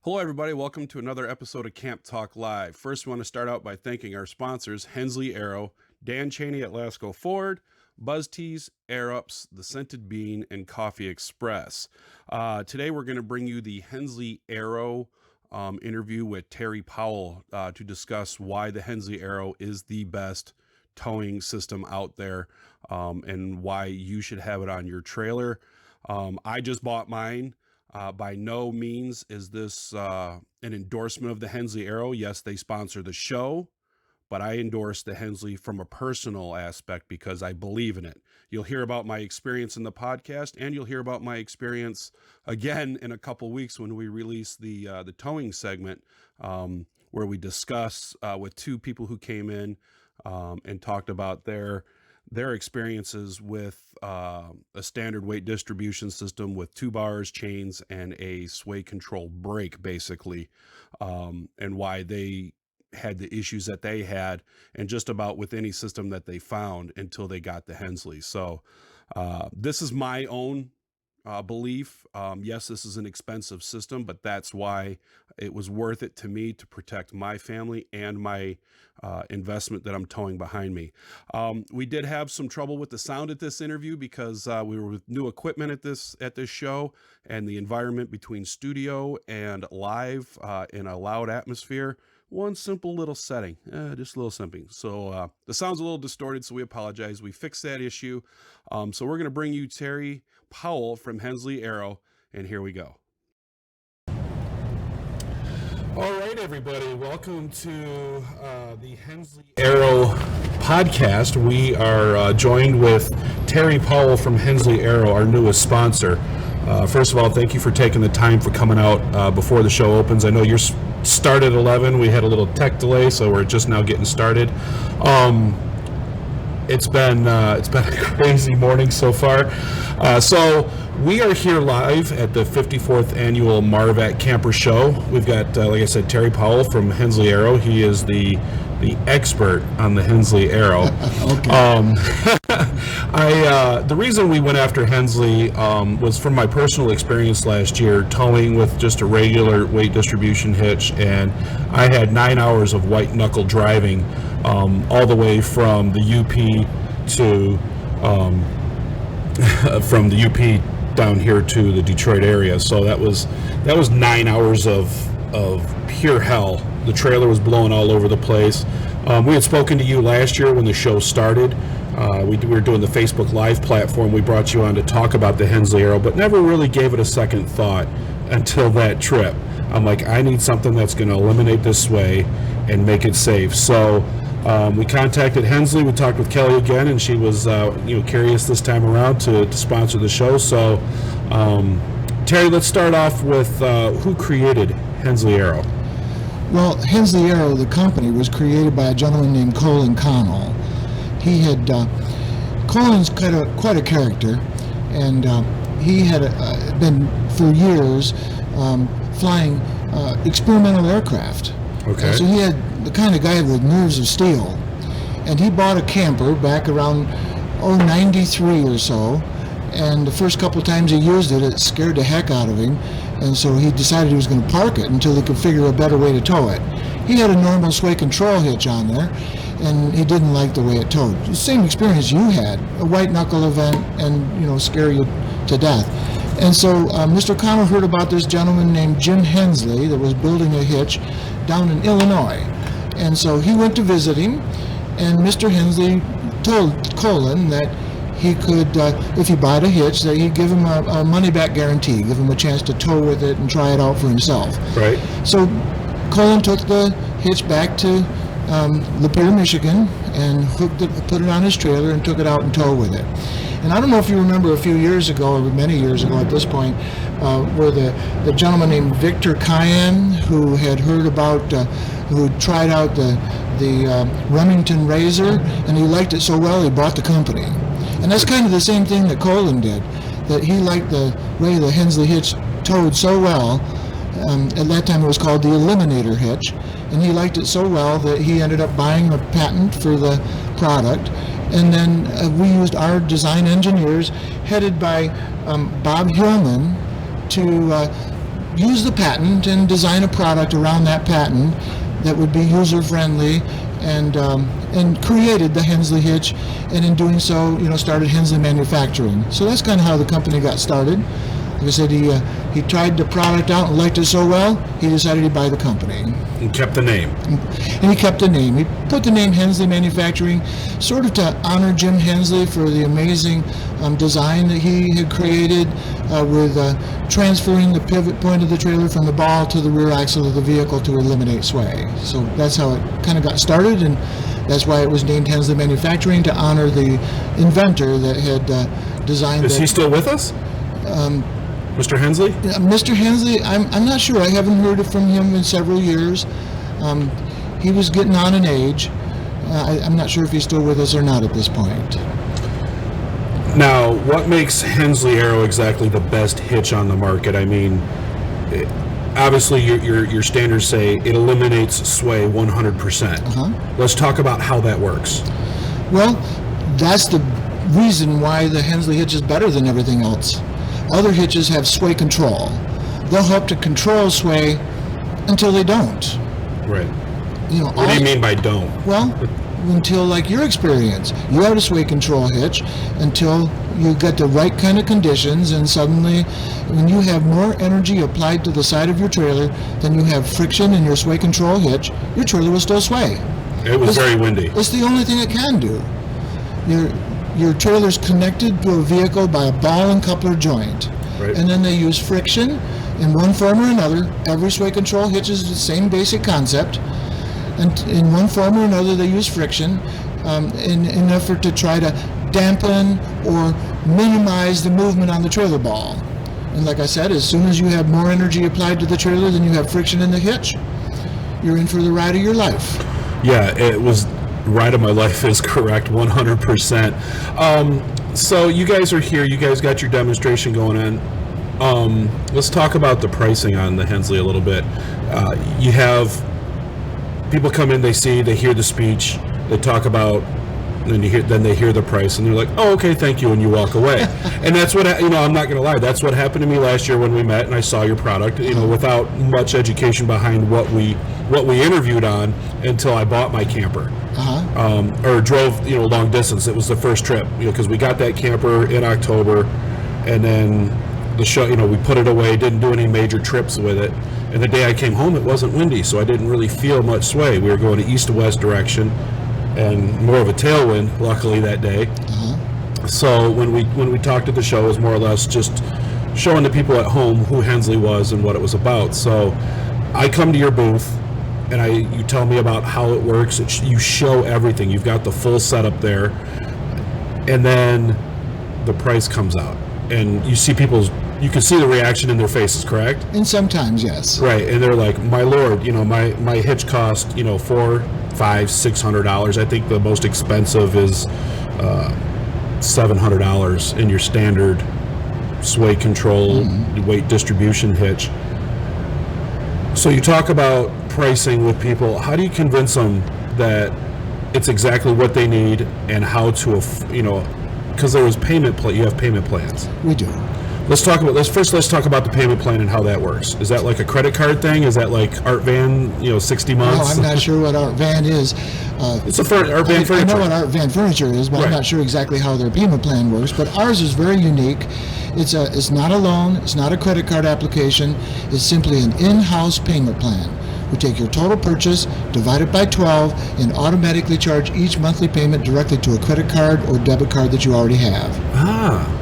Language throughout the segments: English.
Hello, everybody. Welcome to another episode of Camp Talk Live. First, we want to start out by thanking our sponsors, Hensley Arrow, Dan Chaney at Lasco Ford, Buzz Tees, Air Ups, The Scented Bean, and Coffee Express. Today, we're going to bring you the Hensley Arrow interview with Terry Powell to discuss why the Hensley Arrow is the best towing system out there and why you should have it on your trailer. I just bought mine. By no means is this an endorsement of the Hensley Arrow. Yes, they sponsor the show, but I endorse the Hensley from a personal aspect because I believe in it. You'll hear about my experience in the podcast, and you'll hear about my experience again in a couple weeks when we release the towing segment, where we discuss with two people who came in and talked about their experiences with a standard weight distribution system with 2 bars, chains, and a sway control brake, basically, and why they had the issues that they had, and just about with any system that they found until they got the Hensley. So this is my own belief. Yes, this is an expensive system, but that's why it was worth it to me to protect my family and my investment that I'm towing behind me. We did have some trouble with the sound at this interview because we were with new equipment at this show, and the environment between studio and live in a loud atmosphere. One simple little setting, just a little something. So the sound's a little distorted, so we apologize. We fixed that issue. So we're going to bring you Terry Powell from Hensley Arrow, and here we go. All right, everybody, welcome to the Hensley Arrow podcast. We are joined with Terry Powell from Hensley Arrow, our newest sponsor. First of all, thank you for taking the time for coming out before the show opens. I know you're start at 11. We had a little tech delay, so we're just now getting started. It's been a crazy morning so far. So we are here live at the 54th annual Marvac Camper Show. We've got, like I said, Terry Powell from Hensley Arrow. He is the expert on the Hensley Arrow. The reason we went after Hensley was from my personal experience last year, towing with just a regular weight distribution hitch, and I had 9 hours of white knuckle driving all the way from the UP to from the UP down here to the Detroit area. So that was 9 hours of pure hell. The trailer was blowing all over the place. We had spoken to you last year when the show started. We were doing the Facebook Live platform. We brought you on to talk about the Hensley Arrow, but never really gave it a second thought until that trip. I'm like, I need something that's going to eliminate this sway and make it safe. So we contacted Hensley. We talked with Kelly again, and she was curious this time around to sponsor the show. So Terry, let's start off with who created Hensley Arrow. Well, Hensley Arrow, the company, was created by a gentleman named Colin Connell. He had, Colin's quite a character, and he had been for years flying experimental aircraft. Okay. So he had the kind of guy with nerves of steel, and he bought a camper back around 93 or so, and the first couple times he used it, it scared the heck out of him, and so he decided he was going to park it until he could figure a better way to tow it. He had a normal sway control hitch on there, and he didn't like the way it towed. The same experience you had, a white knuckle event, and scare you to death. And so Mr. Connell heard about this gentleman named Jim Hensley that was building a hitch down in Illinois. And so he went to visit him, and Mr. Hensley told Colin that he could, if he bought a hitch, that he'd give him a money-back guarantee, give him a chance to tow with it and try it out for himself. Right. So Colin took the hitch back to Lapeer, Michigan, and put it on his trailer and took it out and towed with it. And I don't know if you remember a few years ago, or many years ago at this point, where the gentleman named Victor Cayenne, who had heard about, who tried out the Remington Razor, and he liked it so well he bought the company. And that's kind of the same thing that Colin did, that he liked the way the Hensley hitch towed so well. At that time it was called the eliminator hitch, and he liked it so well that he ended up buying a patent for the product. And then we used our design engineers, headed by Bob Hillman, to use the patent and design a product around that patent that would be user-friendly, and created the Hensley hitch, and in doing so, started Hensley Manufacturing. So that's kind of how the company got started. Like I said, he tried the product out and liked it so well, he decided to buy the company. And kept the name. And he kept the name. He put the name Hensley Manufacturing sort of to honor Jim Hensley for the amazing design that he had created with transferring the pivot point of the trailer from the ball to the rear axle of the vehicle to eliminate sway. So that's how it kind of got started, and that's why it was named Hensley Manufacturing, to honor the inventor that had designed it. Is he still with us? Mr. Hensley? Mr. Hensley, I'm not sure. I haven't heard from him in several years. He was getting on in age. I'm not sure if he's still with us or not at this point. Now, what makes Hensley Arrow exactly the best hitch on the market? I mean, obviously your standards say it eliminates sway 100%. Let's talk about how that works. Well, that's the reason why the Hensley hitch is better than everything else. Other hitches have sway control. They'll help to control sway until they don't. Right. What do you mean by don't? Well, until, like your experience, you have a sway control hitch until you get the right kind of conditions, and suddenly when you have more energy applied to the side of your trailer than you have friction in your sway control hitch, your trailer will still sway. It was very windy. It's the only thing it can do. Your trailer's connected to a vehicle by a ball and coupler joint. Right. And then they use friction in one form or another. Every sway control hitch is the same basic concept. And in one form or another, they use friction in an effort to try to dampen or minimize the movement on the trailer ball. And like I said, as soon as you have more energy applied to the trailer than you have friction in the hitch, you're in for the ride of your life. Yeah, it was... Ride of my life is correct, 100%. So you guys are here. You guys got your demonstration going on. Let's talk about the pricing on the Hensley a little bit. You have people come in, they hear the speech, they talk about, and then they hear the price, and they're like, "Oh, okay, thank you," and you walk away. And that's what I'm not going to lie. That's what happened to me last year when we met, and I saw your product. Without much education behind what we interviewed on until I bought my camper. Or drove long distance. It was the first trip because we got that camper in October, and then the show we put it away, didn't do any major trips with it, and the day I came home it wasn't windy, so I didn't really feel much sway. We were going to east to west direction and more of a tailwind luckily that day. So when we talked at the show, it was more or less just showing the people at home who Hensley was and what it was about. So I come to your booth and you tell me about how it works. You show everything. You've got the full setup there, and then the price comes out, and you can see the reaction in their faces, correct? And sometimes, yes. Right, and they're like, "My Lord, my hitch cost $400, $500, $600. I think the most expensive is $700 in your standard sway control weight distribution hitch." So you talk about pricing with people. How do you convince them that it's exactly what they need and how to, because there was you have payment plans. We do. Let's talk about the payment plan and how that works. Is that like a credit card thing? Is that like Art Van, 60 months? No, I'm not sure what Art Van is. It's Art Van Furniture. I know what Art Van Furniture is, but right. I'm not sure exactly how their payment plan works. But ours is very unique. It's not a loan. It's not a credit card application. It's simply an in-house payment plan. We take your total purchase, divide it by 12, and automatically charge each monthly payment directly to a credit card or debit card that you already have.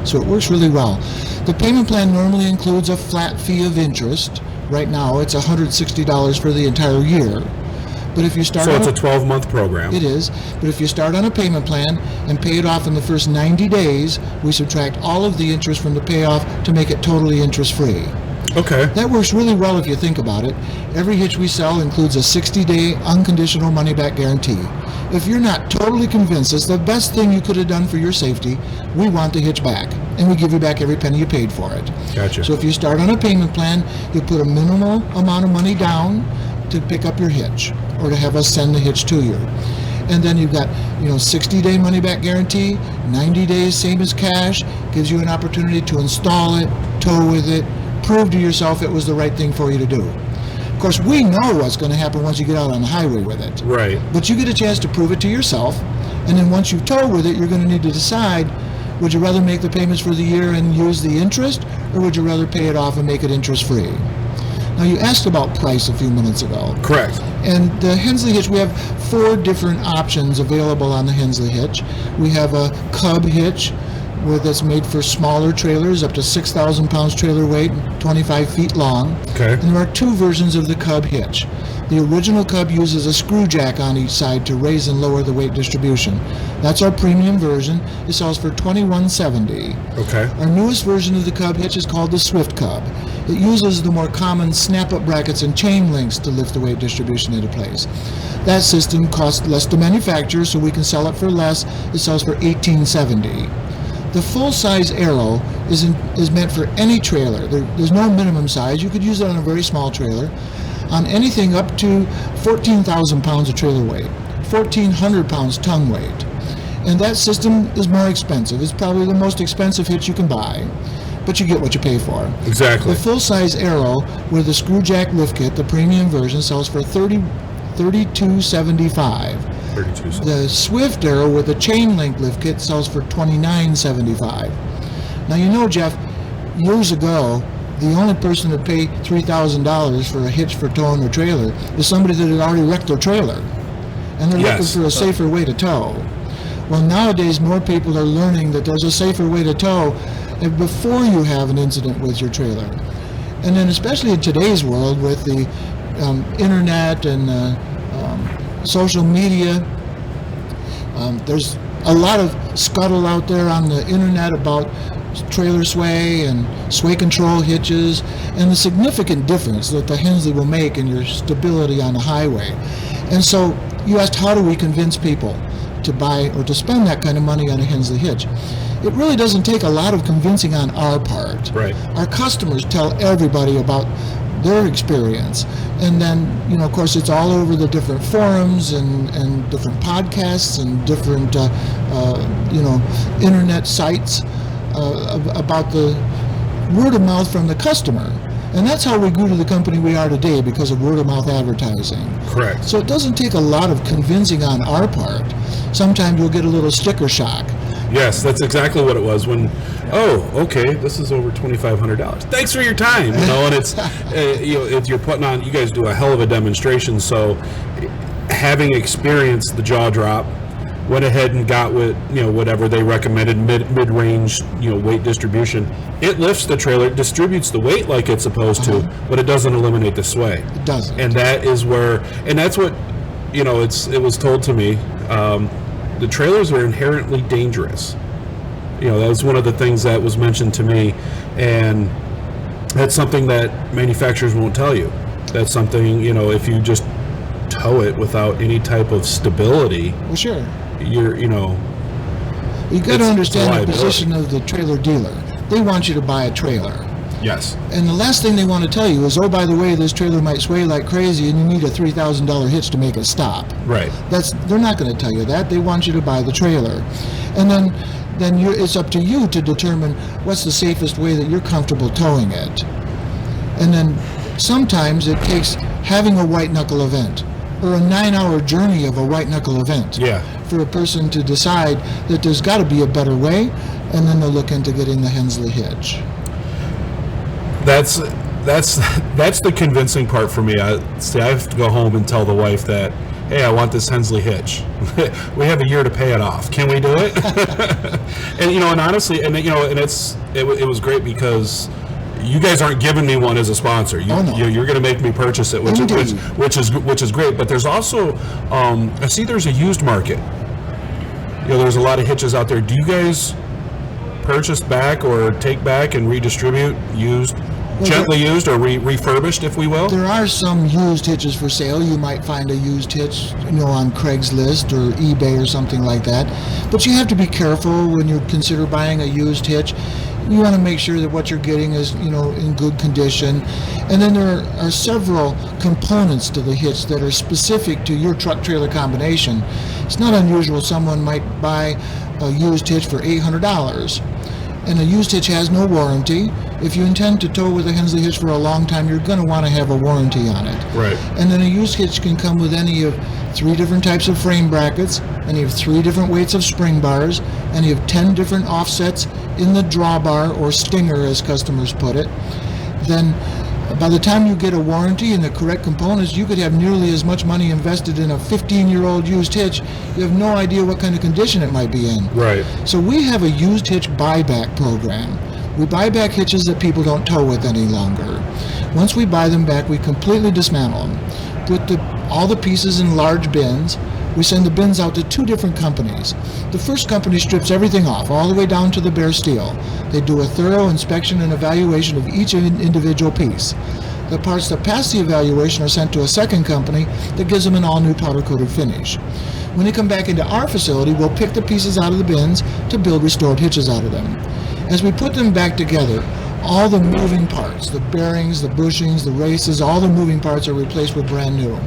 So it works really well. The payment plan normally includes a flat fee of interest. Right now, it's $160 for the entire year. But if you start So it's a 12-month program. It is. But if you start on a payment plan and pay it off in the first 90 days, we subtract all of the interest from the payoff to make it totally interest-free. Okay. That works really well if you think about it. Every hitch we sell includes a 60-day unconditional money-back guarantee. If you're not totally convinced it's the best thing you could have done for your safety, we want the hitch back, and we give you back every penny you paid for it. Gotcha. So if you start on a payment plan, you put a minimal amount of money down to pick up your hitch, or to have us send the hitch to you. And then you've got, 60-day money-back guarantee, 90 days, same as cash, gives you an opportunity to install it, tow with it, prove to yourself it was the right thing for you to do. Of course, we know what's going to happen once you get out on the highway with it. Right. But you get a chance to prove it to yourself, and then once you tow with it, you're going to need to decide, would you rather make the payments for the year and use the interest, or would you rather pay it off and make it interest-free? Now, you asked about price a few minutes ago. Correct. And the Hensley Hitch, we have 4 different options available on the Hensley Hitch. We have a Cub Hitch, that's made for smaller trailers, up to 6,000 pounds trailer weight, 25 feet long. Okay. And there are 2 versions of the Cub Hitch. The original Cub uses a screw jack on each side to raise and lower the weight distribution. That's our premium version. It sells for $21.70. Okay. Our newest version of the Cub Hitch is called the Swift Cub. It uses the more common snap-up brackets and chain links to lift the weight distribution into place. That system costs less to manufacture, so we can sell it for less. It sells for $18.70. The full-size Arrow is meant for any trailer. There's no minimum size. You could use it on a very small trailer, on anything up to 14,000 pounds of trailer weight, 1,400 pounds tongue weight. And that system is more expensive. It's probably the most expensive hitch you can buy, but you get what you pay for. Exactly. The full-size Arrow with the screw jack lift kit, the premium version, sells for $32.75. The Swift Arrow with the chain link lift kit sells for $29.75. Now, Jeff, years ago, the only person that paid $3,000 for a hitch for towing their trailer is somebody that had already wrecked their trailer, and they're looking for a safer way to tow. Well, nowadays, more people are learning that there's a safer way to tow before you have an incident with your trailer. And then, especially in today's world with the internet and social media, there's a lot of scuttle out there on the internet about trailer sway and sway control hitches, and the significant difference that the Hensley will make in your stability on the highway. And so you asked, how do we convince people to buy or to spend that kind of money on a Hensley hitch? It really doesn't take a lot of convincing on our part. Right. Our customers tell everybody about their experience, and then of course it's all over the different forums and different podcasts and different internet sites about the word of mouth from the customer. And that's how we grew to the company we are today, because of word of mouth advertising. Correct. So it doesn't take a lot of convincing on our part. Sometimes you'll get a little sticker shock. Yes, that's exactly what it was when, okay, this is over $2,500. Thanks for your time, and it's, if you're putting on, you guys do a hell of a demonstration, so having experienced the jaw drop, went ahead and got with, whatever they recommended, mid-range, weight distribution. It lifts the trailer, it distributes the weight like it's supposed to, but it doesn't eliminate the sway. It doesn't. And that is where, and that's what, it was told to me, the trailers are inherently dangerous. That was one of the things that was mentioned to me, and that's something that manufacturers won't tell you. That's something, if you just tow it without any type of stability. Well, sure. You got to understand the position of the trailer dealer. They want you to buy a trailer. Yes. And the last thing they want to tell you is, by the way, this trailer might sway like crazy and you need a $3,000 hitch to make it stop. Right. They're not going to tell you that. They want you to buy the trailer. And then it's up to you to determine what's the safest way that you're comfortable towing it. And then sometimes it takes having a white knuckle event, or a 9-hour journey of a white knuckle event, for a person to decide that there's got to be a better way, and then they'll look into getting the Hensley hitch. That's the convincing part for me. I have to go home and tell the wife that, hey, I want this Hensley hitch. We have a year to pay it off. Can we do it? And and honestly, and it was great because you guys aren't giving me one as a sponsor. Oh, no. You're going to make me purchase it, which is great. But there's also, I see there's a used market. There's a lot of hitches out there. Do you guys purchase back or take back and redistribute used? Gently used or refurbished, if we will? There are some used hitches for sale. You might find a used hitch, on Craigslist or eBay or something like that. But you have to be careful when you consider buying a used hitch. You want to make sure that what you're getting is, in good condition. And then there are several components to the hitch that are specific to your truck-trailer combination. It's not unusual someone might buy a used hitch for $800. And a used hitch has no warranty. If you intend to tow with a Hensley hitch for a long time, you're going to want to have a warranty on it. Right. And then a used hitch can come with any of 3 different types of frame brackets, any of 3 different weights of spring bars, any of 10 different offsets in the drawbar or stinger, as customers put it. Then by the time you get a warranty and the correct components, you could have nearly as much money invested in a 15-year-old used hitch. You have no idea what kind of condition it might be in. Right. So we have a used hitch buyback program. We buy back hitches that people don't tow with any longer. Once we buy them back, we completely dismantle them, put all the pieces in large bins. We send the bins out to 2 different companies. The first company strips everything off, all the way down to the bare steel. They do a thorough inspection and evaluation of each individual piece. The parts that pass the evaluation are sent to a second company that gives them an all-new powder-coated finish. When they come back into our facility, we'll pick the pieces out of the bins to build restored hitches out of them. As we put them back together, all the moving parts, the bearings, the bushings, the races, all the moving parts are replaced with brand new.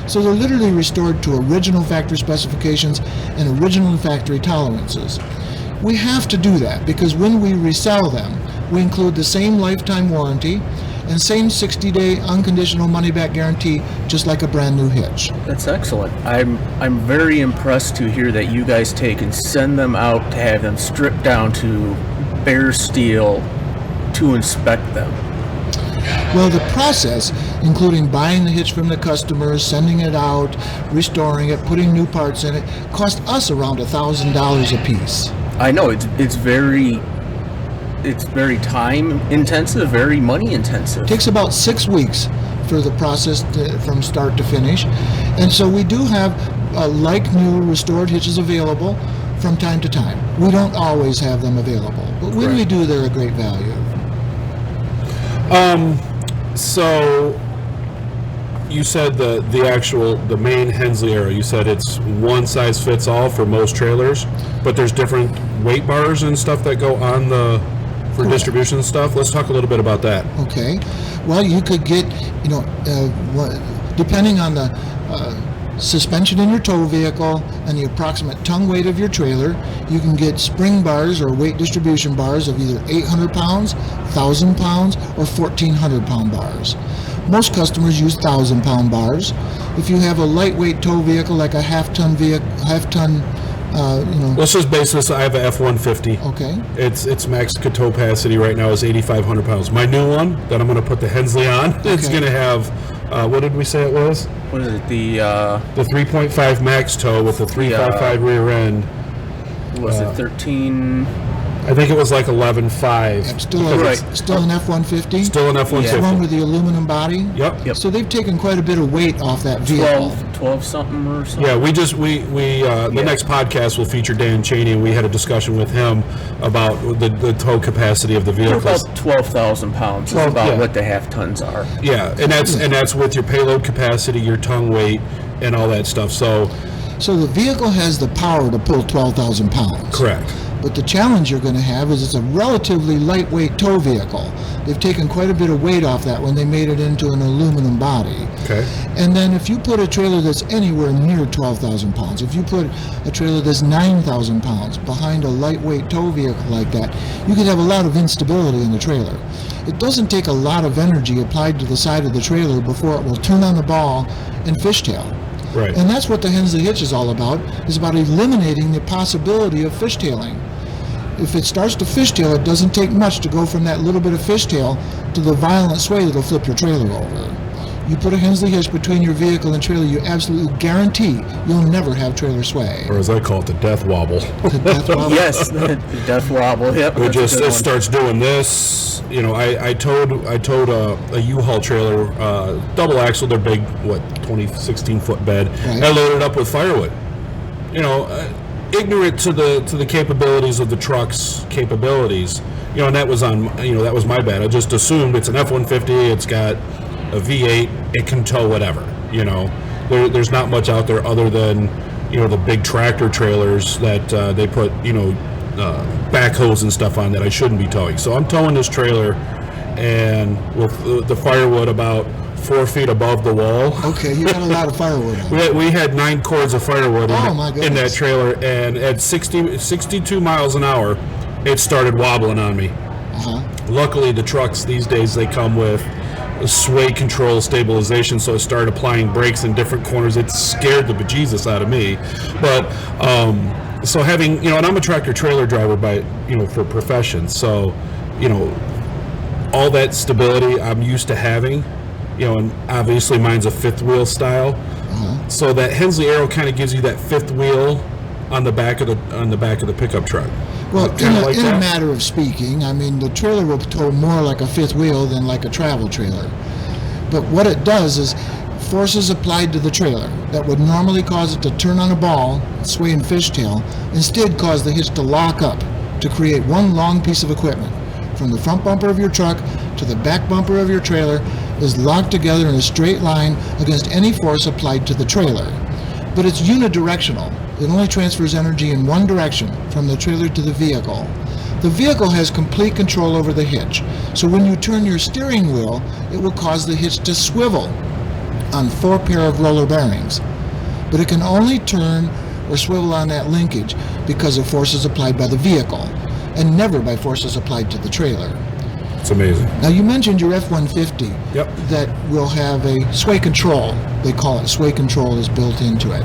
So they're literally restored to original factory specifications and original factory tolerances. We have to do that because when we resell them, we include the same lifetime warranty and same 60-day unconditional money-back guarantee, just like a brand new hitch. That's excellent. I'm very impressed to hear that you guys take and send them out to have them stripped down to bare steel to inspect them. Well, the process, including buying the hitch from the customers, sending it out, restoring it, putting new parts in it, cost us around $1,000 a piece. I know it's very time intensive, very money intensive. It takes about 6 weeks for the process from start to finish, and so we do have like new restored hitches available from time to time. We don't always have them available, but when we do, they're a great value. So you said the main Hensley Arrow, you said it's one size fits all for most trailers, but there's different weight bars and stuff that go on for distribution and stuff. Let's talk a little bit about that. Okay. Well, you could get, depending on the suspension in your tow vehicle and the approximate tongue weight of your trailer, you can get spring bars or weight distribution bars of either 800 pounds, 1,000 pounds, or 1,400 pound bars. Most customers use 1,000-pound bars. If you have a lightweight tow vehicle like a half-ton, let's just base this. I have a F-150. Okay. Its max tow capacity right now is 8,500 pounds. My new one that I'm going to put the Hensley on, it's going to have, what did we say it was? What is it? The 3.5 max tow with the 355 rear end. Was it 13? I think it was like 11.5. Still an F-150? Still an F-150. The one with the aluminum body? Yep. So they've taken quite a bit of weight off that vehicle. 12 something or something? Yeah, the next podcast will feature Dan Cheney, and we had a discussion with him about the tow capacity of the vehicle. About 12,000 pounds is about what the half tons are. Yeah, and that's with your payload capacity, your tongue weight, and all that stuff. So the vehicle has the power to pull 12,000 pounds. Correct. But the challenge you're going to have is it's a relatively lightweight tow vehicle. They've taken quite a bit of weight off that when they made it into an aluminum body. Okay. And then if you put a trailer that's anywhere near 12,000 pounds, if you put a trailer that's 9,000 pounds behind a lightweight tow vehicle like that, you could have a lot of instability in the trailer. It doesn't take a lot of energy applied to the side of the trailer before it will turn on the ball and fishtail. Right. And that's what the Hensley hitch is all about, is about eliminating the possibility of fishtailing. If it starts to fishtail, it doesn't take much to go from that little bit of fishtail to the violent sway that'll flip your trailer over. You put a Hensley hitch between your vehicle and trailer, you absolutely guarantee you'll never have trailer sway. Or as I call it, the death wobble. The death wobble. Yes, the death wobble. Yep. It starts doing this. You know, I towed a U-Haul trailer, double axle. They're big, 16 foot bed. Right. I loaded up with firewood. You know, ignorant to the capabilities of the truck's capabilities. You know, and that was that was my bad. I just assumed it's an F-150. It's got a V8, it can tow whatever. You know, there's not much out there other than, you know, the big tractor trailers that they put, you know, backhoes and stuff on that I shouldn't be towing. So I'm towing this trailer, and with the firewood about 4 feet above the wall. Okay, you got a lot of firewood on. We had 9 cords of firewood in that trailer, and at 62 miles an hour, it started wobbling on me. Uh-huh. Luckily, the trucks these days, they come with sway control stabilization, so it started applying brakes in different corners. It scared the bejesus out of me. But so having, you know, and I'm a tractor trailer driver for profession, so, you know, all that stability I'm used to having, you know, and obviously mine's a fifth wheel style. Uh-huh. So that Hensley Arrow kind of gives you that fifth wheel on the back of the pickup truck. Well, in a matter of speaking, I mean, the trailer will tow more like a fifth wheel than like a travel trailer. But what it does is forces applied to the trailer that would normally cause it to turn on a ball, sway and fishtail, instead cause the hitch to lock up to create one long piece of equipment. From the front bumper of your truck to the back bumper of your trailer is locked together in a straight line against any force applied to the trailer. But it's unidirectional. It only transfers energy in one direction, from the trailer to the vehicle. The vehicle has complete control over the hitch, so when you turn your steering wheel, it will cause the hitch to swivel on 4 pair of roller bearings. But it can only turn or swivel on that linkage because of forces applied by the vehicle, and never by forces applied to the trailer. It's amazing. Now, you mentioned your F-150. Yep. That will have a sway control. They call it sway control is built into it.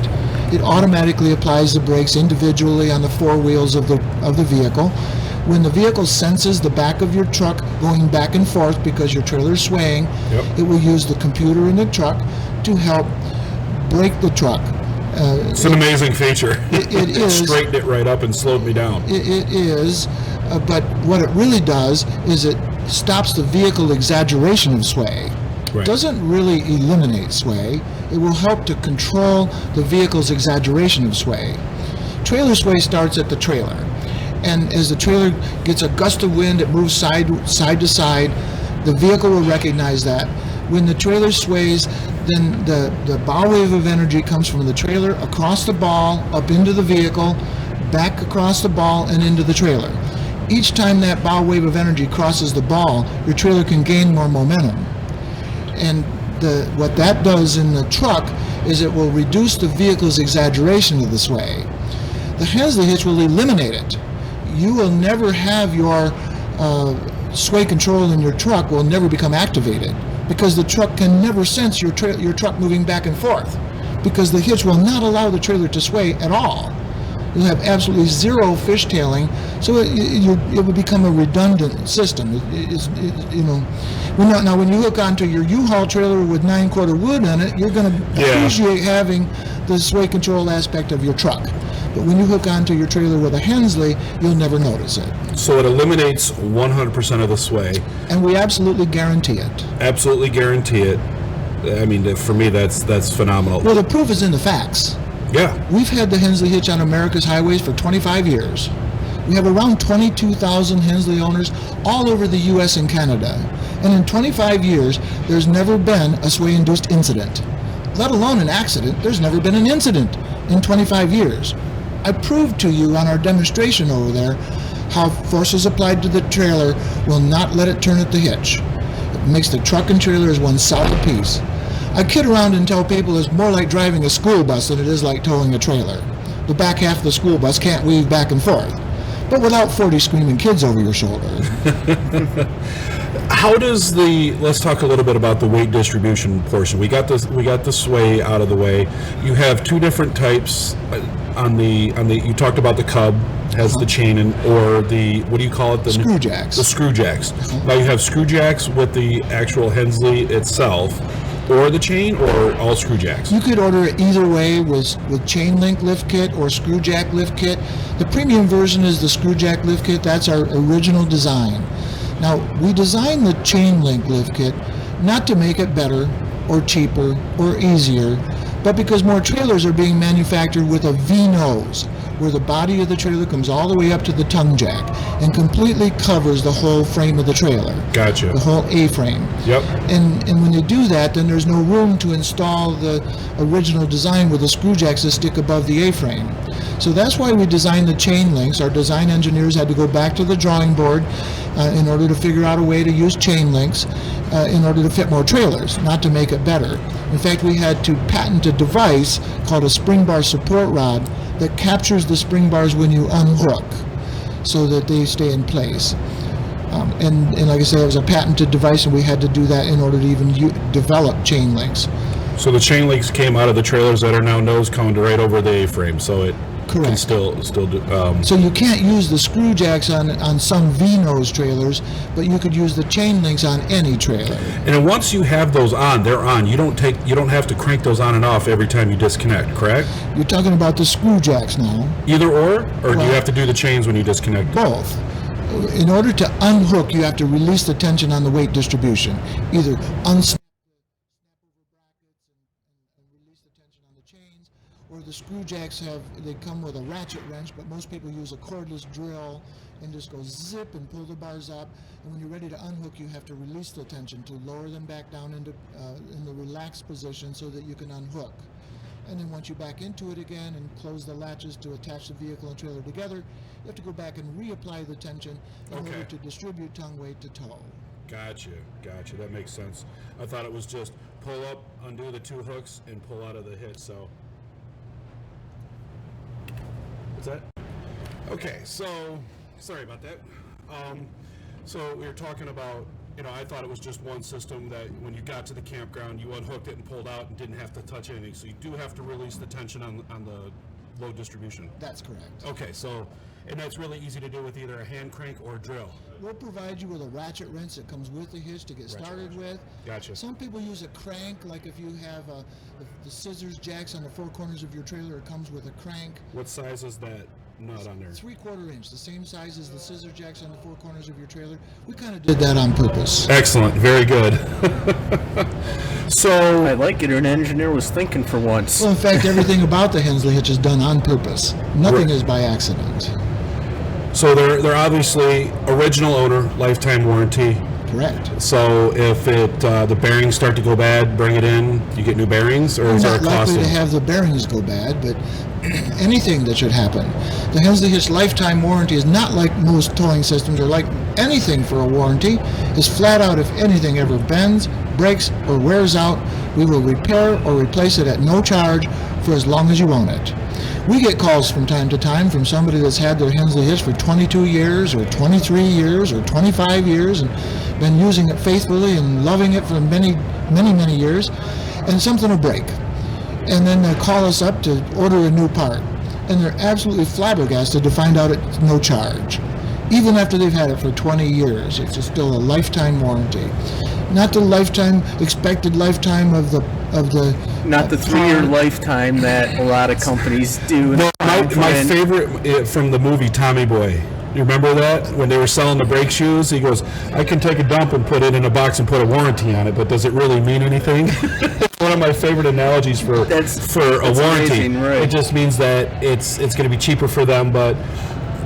It automatically applies the brakes individually on the 4 wheels of the vehicle. When the vehicle senses the back of your truck going back and forth because your trailer is swaying, yep, it will use the computer in the truck to help brake the truck. It's an amazing feature. It is. Straightened it right up and slowed me down. It is, but what it really does is it stops the vehicle exaggeration of sway. Right. Doesn't really eliminate sway. It will help to control the vehicle's exaggeration of sway. Trailer sway starts at the trailer, and as the trailer gets a gust of wind, it moves side to side. The vehicle will recognize that. When the trailer sways, then the bow wave of energy comes from the trailer across the ball, up into the vehicle, back across the ball, and into the trailer. Each time that bow wave of energy crosses the ball, your trailer can gain more momentum. And what that does in the truck is it will reduce the vehicle's exaggeration of the sway. The Hensley hitch will eliminate it. You will never have your sway control in your truck will never become activated, because the truck can never sense your truck moving back and forth, because the hitch will not allow the trailer to sway at all. You'll have absolutely zero fishtailing, so it will become a redundant system. Now when you hook onto your U-Haul trailer with 9-quarter wood on it, you're going to appreciate having the sway control aspect of your truck. But when you hook onto your trailer with a Hensley, you'll never notice it. So it eliminates 100% of the sway. And we absolutely guarantee it. Absolutely guarantee it. I mean, for me, that's phenomenal. Well, the proof is in the facts. Yeah. We've had the Hensley hitch on America's highways for 25 years. We have around 22,000 Hensley owners all over the U.S. and Canada. And in 25 years, there's never been a sway-induced incident. Let alone an accident, there's never been an incident in 25 years. I proved to you on our demonstration over there how forces applied to the trailer will not let it turn at the hitch. It makes the truck and trailer as one solid piece. I kid around and tell people it's more like driving a school bus than it is like towing a trailer. The back half of the school bus can't weave back and forth, but without 40 screaming kids over your shoulder. How does let's talk a little bit about the weight distribution portion. We got the sway out of the way. You have 2 different types you talked about the Cub has the chain or the, what do you call it? The screw jacks. The screw jacks. Now you have screw jacks with the actual Hensley itself. or the chain, or all screw jacks? You could order it either way, with chain link lift kit or screw jack lift kit. The premium version is the screw jack lift kit. That's our original design. Now, we designed the chain link lift kit not to make it better or cheaper or easier, but because more trailers are being manufactured with a V-nose, where the body of the trailer comes all the way up to the tongue jack and completely covers the whole frame of the trailer. Gotcha. The whole A-frame. Yep. And when you do that, then there's no room to install the original design with the screw jacks that stick above the A-frame. So that's why we designed the chain links. Our design engineers had to go back to the drawing board in order to figure out a way to use chain links in order to fit more trailers, not to make it better. In fact, we had to patent a device called a spring bar support rod that captures the spring bars when you unhook so that they stay in place. And like I said, it was a patented device, and we had to do that in order to even develop chain links. So the chain links came out of the trailers that are now nose coned right over the A-frame, so it can Correct. still do. So you can't use the screw jacks on some V-nose trailers, but you could use the chain links on any trailer. And then once you have those on, they're on. You don't have to crank those on and off every time you disconnect, correct? You're talking about the screw jacks now. Either or do you Well, have to do the chains when you disconnect? Both. In order to unhook, you have to release the tension on the weight distribution. Either unsnap over brackets and release the tension on the chains, or the screw jacks they come with a ratchet wrench, but most people use a cordless drill and just go zip and pull the bars up. And when you're ready to unhook, you have to release the tension to lower them back down into in the relaxed position so that you can unhook. And then once you back into it again and close the latches to attach the vehicle and trailer together, you have to go back and reapply the tension in order to distribute tongue weight to toe. Gotcha. That makes sense. I thought it was just pull up, undo the two hooks, and pull out of the hitch, so. What's that? Okay, so, sorry about that. So we were talking about, I thought it was just one system that when you got to the campground, you unhooked it and pulled out and didn't have to touch anything. So you do have to release the tension on the load distribution. That's correct. Okay, so, and that's really easy to do with either a hand crank or a drill. We'll provide you with a ratchet wrench that comes with the hitch to get started with. Gotcha. Some people use a crank, like if you have the scissors jacks on the four corners of your trailer, it comes with a crank. What size is that nut on there? 3/4 inch, the same size as the scissor jacks on the four corners of your trailer. We kind of did that on purpose. Excellent, very good. So I like it. An engineer was thinking for once. Well, in fact, everything about the Hensley hitch is done on purpose. Nothing is by accident. So they're obviously original owner, lifetime warranty. Correct. So if the bearings start to go bad, bring it in. You get new bearings, or is there a Not cost? likely to have the bearings go bad, but anything that should happen. The Hensley Hitch lifetime warranty is not like most towing systems or like anything for a warranty. It's flat out, if anything ever bends, breaks, or wears out, we will repair or replace it at no charge for as long as you own it. We get calls from time to time from somebody that's had their Hensley Hitch for 22 years or 23 years or 25 years and been using it faithfully and loving it for many, many, many years, and something will break. And then they'll call us up to order a new part. And they're absolutely flabbergasted to find out it's no charge. Even after they've had it for 20 years, it's still a lifetime warranty. Not the expected lifetime of the Not the 3-year lifetime that a lot of companies do. My favorite from the movie Tommy Boy. You remember that? When they were selling the brake shoes, he goes, I can take a dump and put it in a box and put a warranty on it, but does it really mean anything? One of my favorite analogies for a warranty. Amazing, right. It just means that it's going to be cheaper for them, but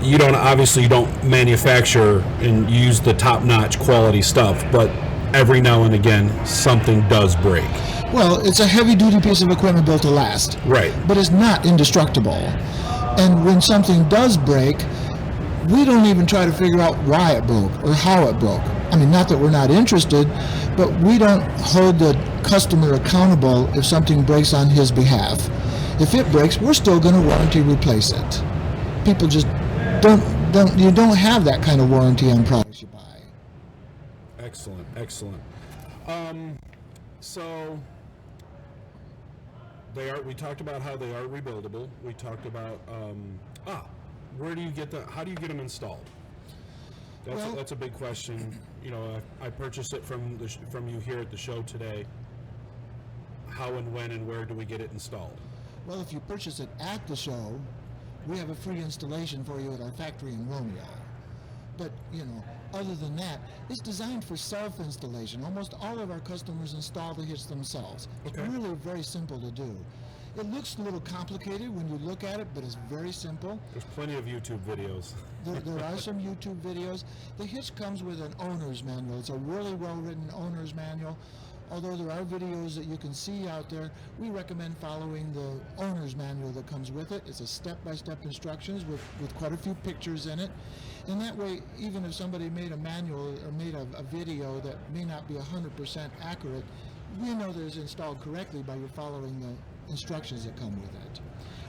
you don't manufacture and use the top-notch quality stuff, but every now and again something does break. Well, it's a heavy-duty piece of equipment built to last. Right. But it's not indestructible. And when something does break, we don't even try to figure out why it broke or how it broke. I mean, not that we're not interested, but we don't hold the customer accountable if something breaks on his behalf. If it breaks, we're still going to warranty replace it. People just don't have that kind of warranty on products you buy. Excellent. So we talked about how they are rebuildable. We talked about where do you get how do you get them installed? That's a big question. I purchased it from you here at the show today. how and when and where do we get it installed? Well, if you purchase it at the show, we have a free installation for you at our factory in Romeo. But, other than that, it's designed for self-installation. Almost all of our customers install the hitch themselves. It's really very simple to do. It looks a little complicated when you look at it, but it's very simple. There's plenty of YouTube videos. There are some YouTube videos. The hitch comes with an owner's manual. It's a really well-written owner's manual. Although there are videos that you can see out there, we recommend following the owner's manual that comes with it. It's a step-by-step instructions with quite a few pictures in it. And that way, even if somebody made a manual or made a video that may not be 100% accurate, we know that it's installed correctly by you following the instructions that come with it.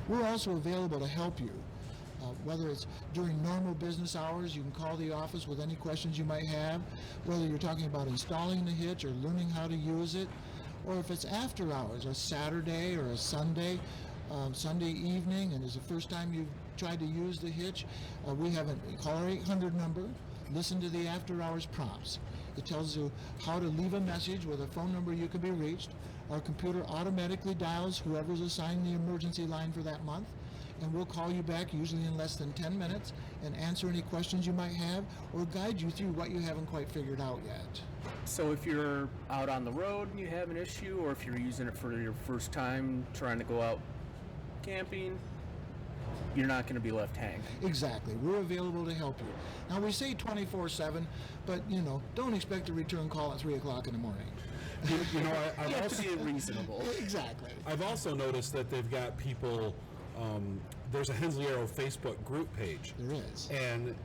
We're also available to help you. Whether it's during normal business hours, you can call the office with any questions you might have, whether you're talking about installing the hitch or learning how to use it, or if it's after hours, a Saturday or a Sunday evening, and it's the first time you've tried to use the hitch, we have a call our 800 number, listen to the after hours prompts. It tells you how to leave a message with a phone number you can be reached. Our computer automatically dials whoever's assigned the emergency line for that month, and we'll call you back usually in less than 10 minutes and answer any questions you might have or guide you through what you haven't quite figured out yet. So if you're out on the road and you have an issue, or if you're using it for your first time trying to go out camping, you're not going to be left hanging. Exactly. We're available to help you. Now, we say 24/7, but, don't expect a return call at 3 o'clock in the morning. I've You have also, to be reasonable. Exactly. I've also noticed that they've got people, there's a Hensley Arrow Facebook group page. There is. And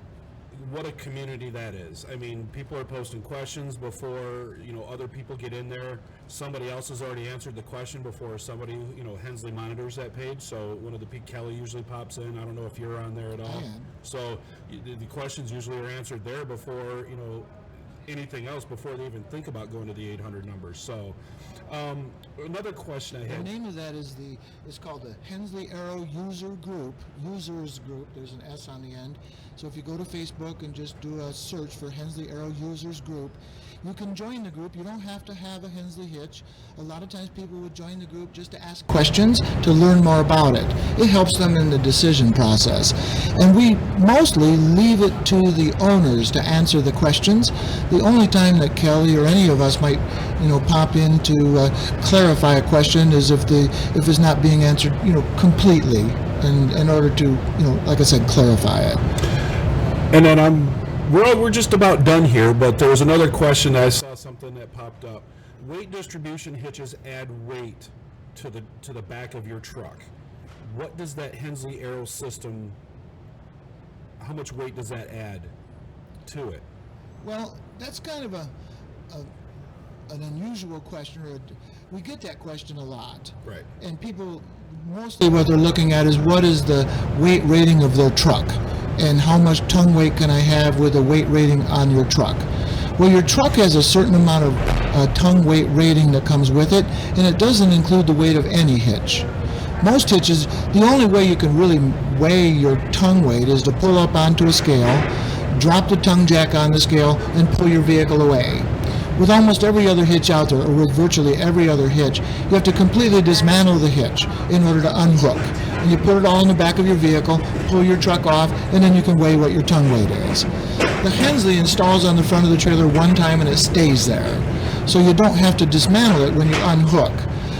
what a community that is. I mean, people are posting questions before, other people get in there. Somebody else has already answered the question before somebody, Hensley monitors that page. So one of the Pete Kelly usually pops in. I don't know if you're on there at all. I am. So the questions usually are answered there before, anything else, before they even think about going to the 800 numbers. So another question I The had. name of that it's called the Hensley Arrow Users Group. There's an S on the end. So if you go to Facebook and just do a search for Hensley Arrow Users Group, you can join the group. You don't have to have a Hensley hitch. A lot of times people would join the group just to ask questions, to learn more about it. It helps them in the decision process. And we mostly leave it to the owners to answer the questions. The only time that Kelly or any of us might, pop in to clarify a question is if it's not being answered, completely, and in order to, like I said, clarify it. And then we're just about done here, but there was another question. I saw something that popped up. Weight distribution hitches add weight to the back of your truck. What does that Hensley Arrow system, how much weight does that add to it? Well, that's kind of an unusual question. We get that question a lot. Right. And people, mostly what they're looking at is what is the weight rating of their truck and how much tongue weight can I have with a weight rating on your truck. Well, your truck has a certain amount of tongue weight rating that comes with it, and it doesn't include the weight of any hitch. Most hitches, the only way you can really weigh your tongue weight is to pull up onto a scale, drop the tongue jack on the scale, and pull your vehicle away. With almost every other hitch out there, or with virtually every other hitch, you have to completely dismantle the hitch in order to unhook. And you put it all in the back of your vehicle, pull your truck off, and then you can weigh what your tongue weight is. The Hensley installs on the front of the trailer one time and it stays there. So you don't have to dismantle it when you unhook.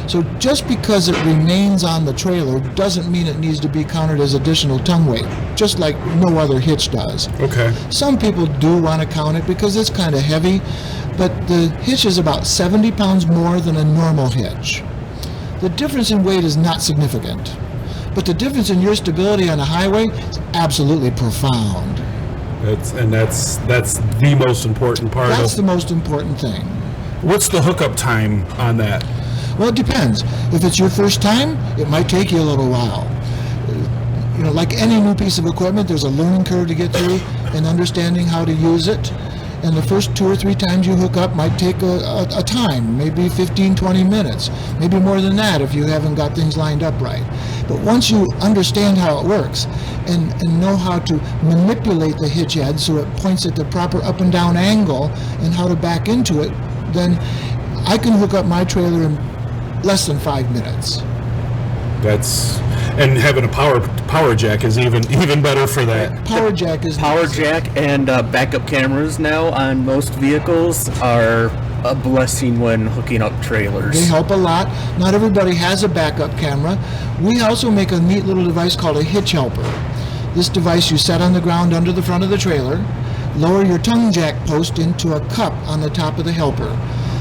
So just because it remains on the trailer doesn't mean it needs to be counted as additional tongue weight, just like no other hitch does. Okay. Some people do want to count it because it's kind of heavy, but the hitch is about 70 pounds more than a normal hitch. The difference in weight is not significant, but the difference in your stability on the highway is absolutely profound. That's the most important part. That's the most important thing. What's the hookup time on that? Well, it depends. If it's your first time, it might take you a little while. Like any new piece of equipment, there's a learning curve to get through and understanding how to use it. And the first 2 or 3 times you hook up might take a time, maybe 15, 20 minutes, maybe more than that if you haven't got things lined up right. But once you understand how it works and know how to manipulate the hitch head so it points at the proper up and down angle and how to back into it, then I can hook up my trailer in less than 5 minutes. And having a power jack is even better for that. Power jack is Power nice. jack and backup cameras now on most vehicles are a blessing when hooking up trailers. They help a lot. Not everybody has a backup camera. We also make a neat little device called a Hitch Helper. This device you set on the ground under the front of the trailer, lower your tongue jack post into a cup on the top of the helper.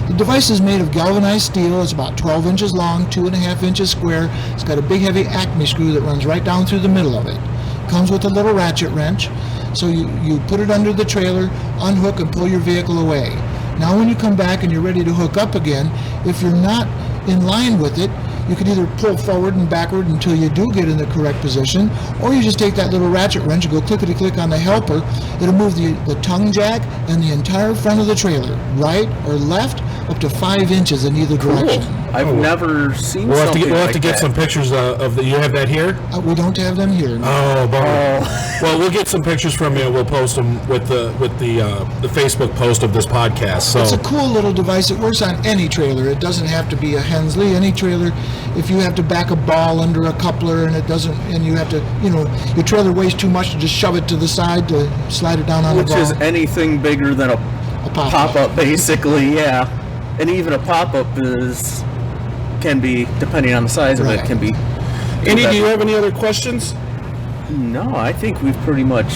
The device is made of galvanized steel. It's about 12 inches long, 2.5 inches square. It's got a big heavy Acme screw that runs right down through the middle of it. Comes with a little ratchet wrench. So you put it under the trailer, unhook and pull your vehicle away. Now when you come back and you're ready to hook up again, if you're not in line with it, you can either pull forward and backward until you do get in the correct position, or you just take that little ratchet wrench and go clickety-click on the helper. It'll move the tongue jack and the entire front of the trailer, right or left, up to 5 inches in either direction. I've never seen We'll have something to like get that. some pictures of the. You have that here? We don't have them here. No. Oh, bummer. Well, we'll get some pictures from you. We'll post them with the Facebook post of this podcast. So It's a cool little device. It works on any trailer. It doesn't have to be a Hensley. Any trailer, if you have to back a ball under a coupler and you have to, your trailer weighs too much to just shove it to the side to slide it down on the Which ball. is anything bigger than a pop-up. pop-up, basically, yeah. And even a pop-up can be, depending on the size of it, Right. can be. Andy, do you have any other questions? No, I think we've pretty much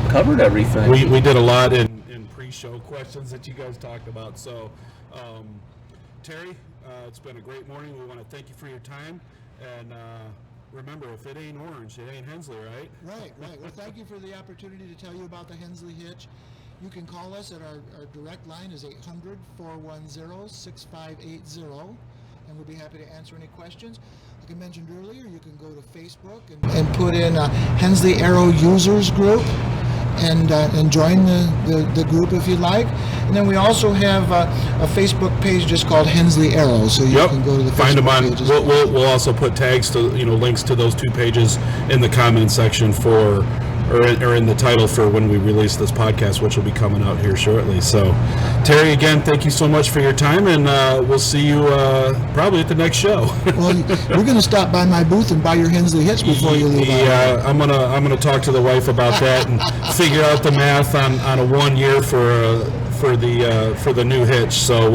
covered everything. We did a lot in pre-show questions that you guys talked about. So, Terry, it's been a great morning. We want to thank you for your time. And remember, if it ain't orange, it ain't Hensley, right? Right. Well, thank you for the opportunity to tell you about the Hensley Hitch. You can call us at our direct line is 800-410-6580, and we'll be happy to answer any questions. Like I mentioned earlier, you can go to Facebook and put in a Hensley Arrow users group and join the group if you'd like. And then we also have a Facebook page just called Hensley Arrow, so you can go to the Find them Facebook on. pages. We'll also put tags to links to those two pages in the comment section or in the title for when we release this podcast, which will be coming out here shortly. So, Terry, again, thank you so much for your time, and we'll see you probably at the next show. Well, you're going to stop by my booth and buy your Hensley Hitch before you leave. Yeah, I'm gonna talk to the wife about that and figure out the math on a 1 year for the new hitch. So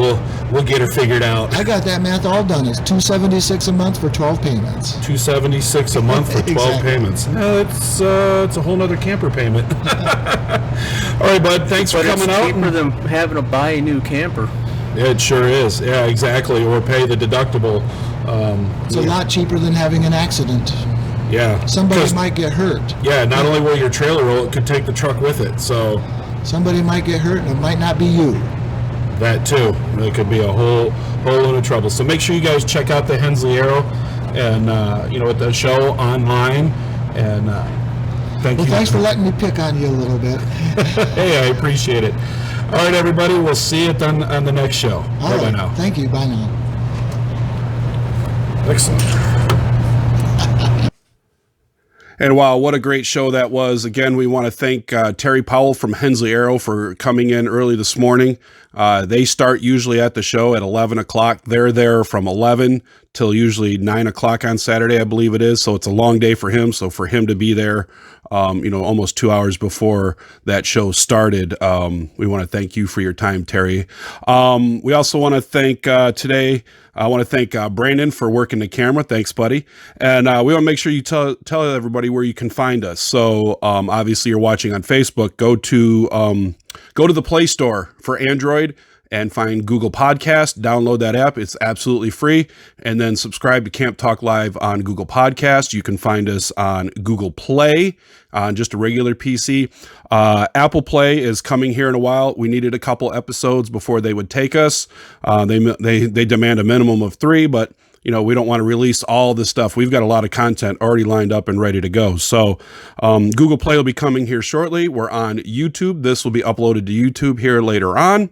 we'll get her figured out. I got that math all done. It's $276 a month for 12 payments. $276 a month for 12 Exactly. payments. It's a whole nother camper payment. All right, bud. Thanks for coming out. It's cheaper than having to buy a new camper. It sure is. Yeah, exactly. Or pay the deductible. It's a lot cheaper than having an accident. Yeah. Somebody 'Cause, might get hurt. Yeah. Not only will your trailer roll, it could take the truck with it. So. Somebody might get hurt, and it might not be you. That too. It could be a whole load of trouble. So make sure you guys check out the Hensley Arrow and at the show online. And thank Well, you. thanks for letting me pick on you a little bit. Hey, I appreciate it. All right, everybody. We'll see you on the next show. All Bye right. now. Thank you. Bye now. Excellent. And wow, what a great show that was. Again, we want to thank Terry Powell from Hensley Arrow for coming in early this morning. They start usually at the show at 11 o'clock. They're there from 11 till usually 9 o'clock on Saturday, I believe it is. So it's a long day for him. So for him to be there, almost 2 hours before that show started, we want to thank you for your time, Terry. We also want to thank today, I want to thank Brandon for working the camera. Thanks, buddy. And we want to make sure you tell everybody where you can find us. So obviously you're watching on Facebook. Go to the Play Store for Android and find Google Podcast. Download that app. It's absolutely free. And then subscribe to Camp Talk Live on Google Podcast. You can find us on Google Play on just a regular PC. Apple Play is coming here in a while. We needed a couple episodes before they would take us. They demand a minimum of 3, but we don't want to release all this stuff. We've got a lot of content already lined up and ready to go. So Google Play will be coming here shortly. We're on YouTube. This will be uploaded to YouTube here later on.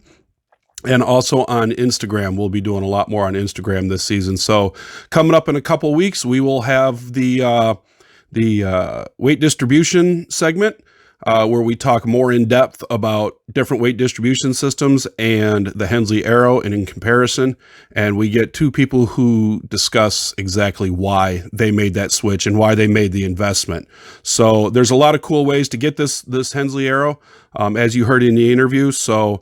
And also on Instagram. We'll be doing a lot more on Instagram this season. So coming up in a couple weeks, we will have the weight distribution segment. where we talk more in depth about different weight distribution systems and the Hensley Arrow and in comparison. And we get two people who discuss exactly why they made that switch and why they made the investment. So there's a lot of cool ways to get this Hensley Arrow, as you heard in the interview. So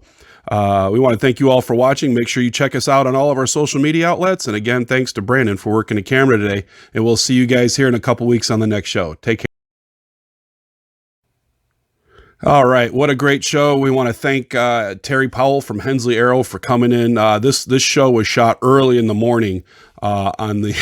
we want to thank you all for watching. Make sure you check us out on all of our social media outlets. And again, thanks to Brandon for working the camera today. And we'll see you guys here in a couple weeks on the next show. Take care. All right, what a great show. We want to thank Terry Powell from Hensley Arrow for coming in. This show was shot early in the morning on the